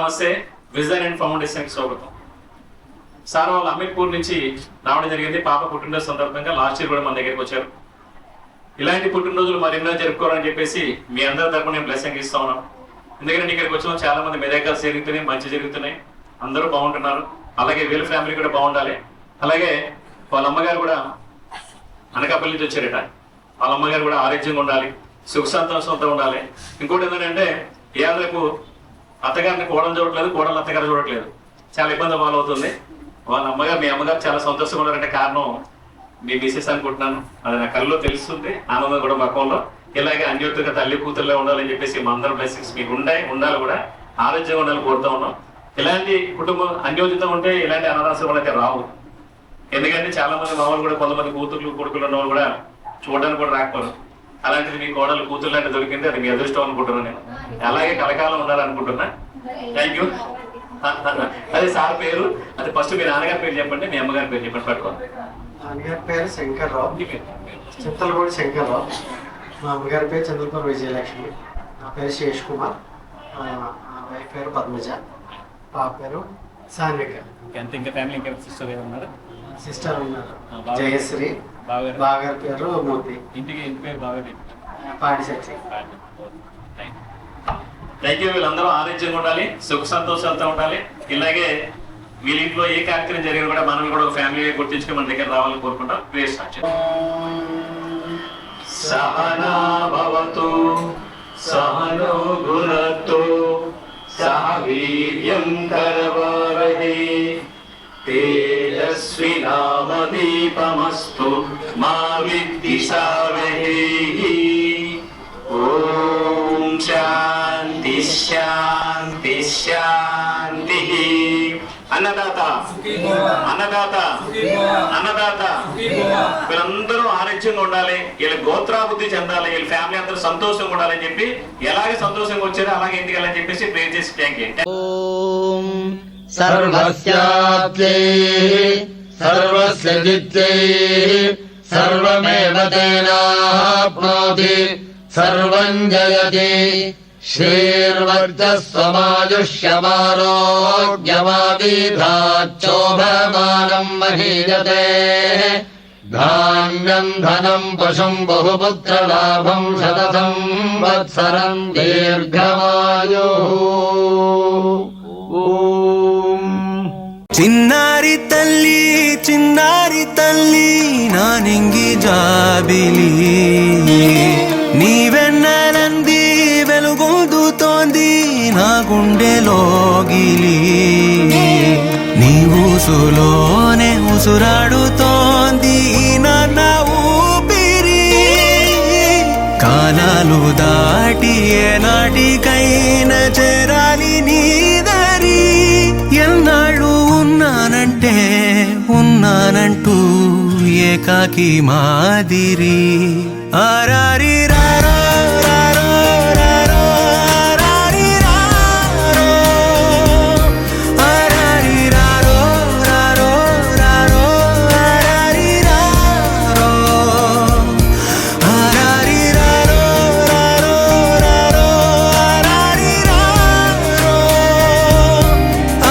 నమస్తే. Vision and foundation స్వాగతం. Sir వాళ్ళు అమీర్పూర్ నుంచి రావడం జరిగింది. పాప పుట్టినరోజు సందర్భంగా లాస్ట్ ఇయర్ కూడా మన దగ్గరికి వచ్చారు. ఇలాంటి పుట్టినరోజులు మరెన్నో జరుపుకోవాలని చెప్పేసి మీ అందరి తరపున నేను బ్లెస్సింగ్ ఇస్తా ఉన్నాను. ఎందుకంటే ఇక్కడికి వచ్చిన చాలా మంది మెదకాలు జరుగుతున్నాయి, మంచి జరుగుతున్నాయి, అందరూ బాగుంటున్నారు. అలాగే వీళ్ళ ఫ్యామిలీ కూడా బాగుండాలి. అలాగే వాళ్ళ అమ్మగారు కూడా అనకాపల్లి నుంచి వచ్చారట. వాళ్ళ అమ్మగారు కూడా ఆరోగ్యంగా ఉండాలి, సుఖ సంతోషంతో ఉండాలి. ఇంకోటి ఏంటంటే ఇవాళ రేపు అత్తగారిని కోడలు చూడట్లేదు, కోడలు అత్తగారు చూడట్లేదు, చాలా ఇబ్బంది పాలు అవుతుంది. వాళ్ళ అమ్మగారు మీ అమ్మగారు చాలా సంతోషంగా ఉన్నారంటే కారణం మీ మిసెస్ అనుకుంటున్నాను. అది నా కళ్ళలో తెలుస్తుంది, ఆనందం కూడా మకంలో. ఇలాగే అన్యోత్యంగా తల్లి కూతురులో ఉండాలని చెప్పేసి మా అందరం బ్లెస్సింగ్స్ మీకు ఉండాలి కూడా, ఆరోగ్యంగా ఉండాలని కోరుతా ఉన్నాం. ఇలాంటి కుటుంబం అన్యోజితం ఉంటే ఇలాంటి అనాథాశ్రమాలు అయితే రావు. ఎందుకంటే చాలా మంది మామూలు కూడా కొంతమంది కూతుర్లు కొడుకులు ఉన్న వాళ్ళు కూడా చూడడానికి కూడా రాకపోరు. అలాంటిది మీ కోడలు కూతురు లాంటి దొరికింది, అది మీ అదృష్టం అనుకుంటున్నాను. నేను అలాగే కలకాలం ఉండాలనుకుంటున్నా. Thank you. అదే సార్ పేరు, అది ఫస్ట్ మీ నాన్నగారి పేరు చెప్పండి, మీ అమ్మగారి పేరు చెప్పండి. పట్టుకోండి. నాన్నగారి పేరు శంకర్రావు, చింతలపూడి శంకర్రావు. మా అమ్మగారి పేరు చంద్రపూర్ విజయలక్ష్మి. నా పేరు శేష్ కుమార్. వైఫ్ పేరు పద్మజ, పాప పేరు సాన్విక. ఇంకా ఫ్యామిలీ ఇంకా సిస్టర్ ఉన్నారు? సిస్టర్ ఉన్నారు జయశ్రీ. బావగారి పేరు మూర్తి. ఇంటి పేరు బాగా పాడిశెట్టి. Thank you. వీళ్ళందరూ ఆరోగ్యంగా ఉండాలి, సుఖ సంతోషాలతో ఉండాలి. ఇలాగే వీళ్ళ ఇంట్లో ఏ కార్యక్రమం జరిగినా కూడా మనం కూడా ఒక ఫ్యామిలీగా గుర్తించుకుని మన దగ్గర రావాలని కోరుకుంటాం. Please start. సహనా భవతు సహనో భునక్తు సహ వీర్యం కరవావహై తేజస్వినామదీపమస్తు మా విద్విషావహై. ఓం శాంతి శాంతి శాంతి. అన్నదాత అన్నదాత అన్నదాత వీళ్ళందరూ ఆరోగ్యంగా ఉండాలి, వీళ్ళ గోత్రాబుద్ధి చెందాలి, వీళ్ళ ఫ్యామిలీ అందరూ సంతోషంగా ఉండాలని చెప్పి, ఎలాగే సంతోషంగా వచ్చారో అలాగే ఇంటికి వెళ్ళని చెప్పేసి ప్రేర్ చేసి థ్యాంక్ యూ. సర్వస్యాప్యై సర్వస్య జిత్యై సర్వమేవ తేనాప్నోతి సర్వం జయతి. శ్రీర్వర్చస్వమాయుష్యమారోగ్యమాదీధాచ్చోభమానం మహీయతే. ధాన్యం ధనం పశుం బహుపుత్రలాభం శతసం వత్సరం దీర్ఘమాయు. చిన్నారి తల్లి నానింగి జాబిలి నీవెన్నెలంది వెలుగొందుతోంది నా గుండెలోగిలి. నీ ఊసులోనే ఉసురాడుతోంది నాన్న ఊపిరి. కాలాలు దాటి ఏనాటికైనా చేరాలి నీ దరి. ఎన్నాళ్ళు ఉన్నానంటూ ఏకాకి మాదిరి. ఆరారి రారో రారో రారో ఆరారి రారో ఆరారి రారో రారో రారో ఆరారి రారో ఆరారి రారో రారో రారో ఆరారి రారో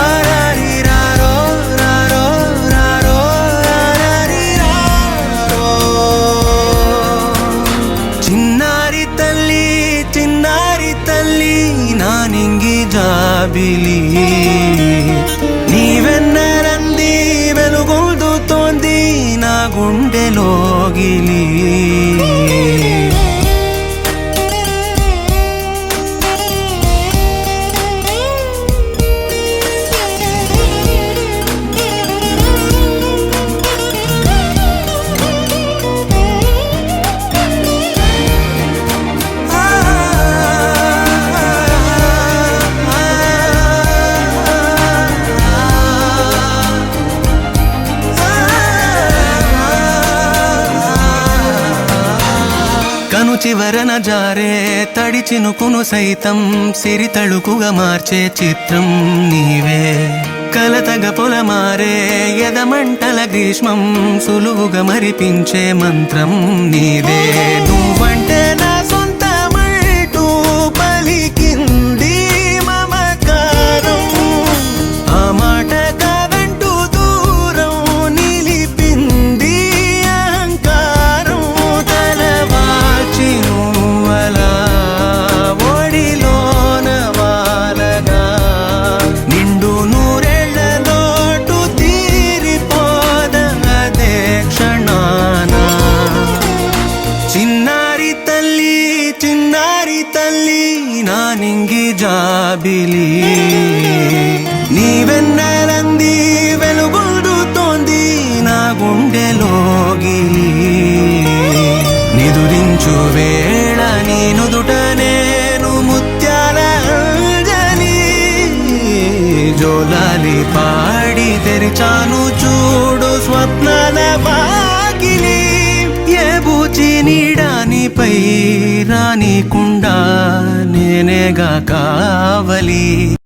ఆరారి రారో రారో రారో ఆరారి రారో. చిన్నారి తల్లి నానింగి జాబిలి నీవెన్నెలంది వెలుగొందుతోంది నా గుండెలోగిలి. కను చివరన జారే తడి చినుకును సైతం సిరి తళుకుగా మార్చే చిత్రం నీవే. కలతగ పొలమారే ఎదమంటల గ్రీష్మం సులువుగా మరిపించే మంత్రం నీదే. నువ్వంటే నా సొంతమంటూ పలికింది మమకారం. జాబిలి నీ వెన్నెలంది వెలుగొందుతోంది నా గుండెలోగిలి నిదురించు వేళ నీ నుదుట నేను ముత్యాల అంజలి జోలాలి పాడి తెరిచాను చూడు స్వప్నాల వాకిలి ఏ బూచి నీడానిపై రానికుండా నేనేగా కావలి